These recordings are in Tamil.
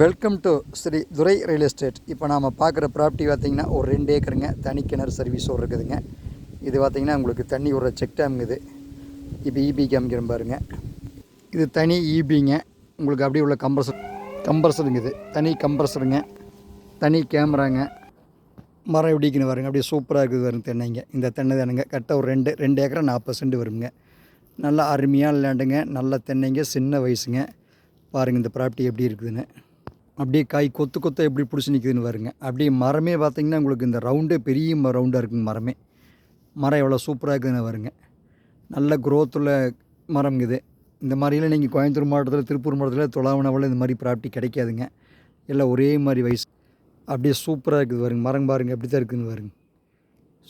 Welcome to Sri Durai real estate. இப்போ நாம் பார்க்குற ப்ராப்பர்ட்டி பார்த்திங்கன்னா ஒரு 2 ஏக்கருங்க. தனி கிணறு சர்வீஸ் இருக்குதுங்க. இது பார்த்திங்கன்னா உங்களுக்கு தண்ணி ஒரு செக் டேம்ங்குது. இப்போ இபி காமிக்கிறேன் பாருங்கள். இது தனி இபிங்க. உங்களுக்கு அப்படியே உள்ள கம்ப்ரஸருங்குது. தனி கம்ப்ரஸருங்க, தனி கேமராங்க. மரம் எப்படிக்குன்னு பாருங்க, அப்படியே சூப்பராக இருக்குது வரும் தென்னைங்க. இந்த தென்னை தானுங்க. கரெக்டாக ஒரு 2 ஏக்கரை 40 சென்ட் வருங்க. நல்லா அருமையான லேண்டுங்க, நல்ல தென்னைங்க, சின்ன வயசுங்க. பாருங்கள் இந்த ப்ராப்பர்ட்டி எப்படி இருக்குதுன்னு. அப்படியே காய் கொத்து எப்படி பிடிச்சி நிற்குதுன்னு பாருங்க. அப்படியே மரமே பார்த்திங்கன்னா உங்களுக்கு இந்த ரவுண்டே பெரிய ரவுண்டாக இருக்குங்க. மரம் எவ்வளோ சூப்பராக இருக்குதுன்னு பாருங்க. நல்ல குரோத்துள்ள மரம் இது. இந்த மாதிரிலாம் நீங்கள் கோயம்புத்தூர் மாவட்டத்தில், திருப்பூர் மாவட்டத்தில், தொலாவணாவில் இந்த மாதிரி ப்ராப்பர்ட்டி கிடைக்காதுங்க. எல்லாம் ஒரே மாதிரி வயசு. அப்படியே சூப்பராக இருக்குது பாருங்க. மரம் பாருங்கள் எப்படி தான் இருக்குதுன்னு பாருங்க.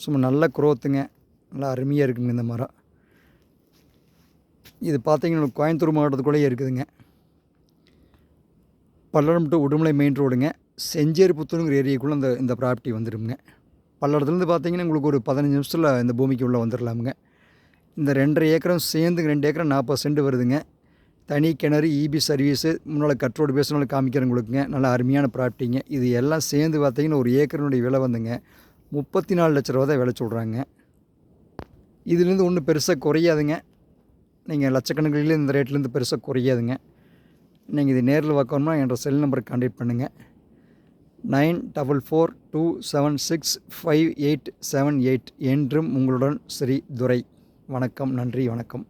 சும்மா நல்ல குரோத்துங்க, நல்லா அருமையாக இருக்குங்க இந்த மரம். இது பார்த்திங்கன்னா கோயம்புத்தூர் மாவட்டத்துக்குள்ளேயே இருக்குதுங்க. பல்லடம் டு உடுமலை மெயின் ரோடுங்க. செஞ்சேரிபுத்தூருங்கிற ஏரியாக்குள்ளே இந்த ப்ராப்பர்ட்டி வந்துடுங்க. பல்லடத்துலேருந்து பார்த்தீங்கன்னா உங்களுக்கு ஒரு 15 நிமிஷத்தில் இந்த பூமிக்கு உள்ளே வந்துடலாமுங்க. இந்த 2.5 ஏக்கரும் சேர்ந்து 2 ஏக்கரும் 40 சென்ட் வருதுங்க. தனி கிணறு, இபி சர்வீஸு, முன்னால் கட் ரோடு பேசுனாலும் காமிக்கிறேன் உங்களுக்குங்க. நல்லா அருமையான ப்ராப்பர்ட்டிங்க. இது எல்லாம் சேர்ந்து பார்த்தீங்கன்னா ஒரு ஏக்கரினுடைய விலை வந்துங்க 34 லட்ச ரூபா தான் விலை சொல்கிறாங்க. இதுலேருந்து ஒன்றும் பெருசாக குறையாதுங்க. நீங்கள் லட்சக்கணக்கில் இந்த ரேட்லேருந்து பெருசாக குறையாதுங்க. நீங்கள் இது நேரில் பார்க்கணும்னா என்ற செல் நம்பருக்கு கான்டாக்ட் பண்ணுங்கள். 9442765878 என்றும் உங்களுடன் ஸ்ரீ துரை. வணக்கம், நன்றி, வணக்கம்.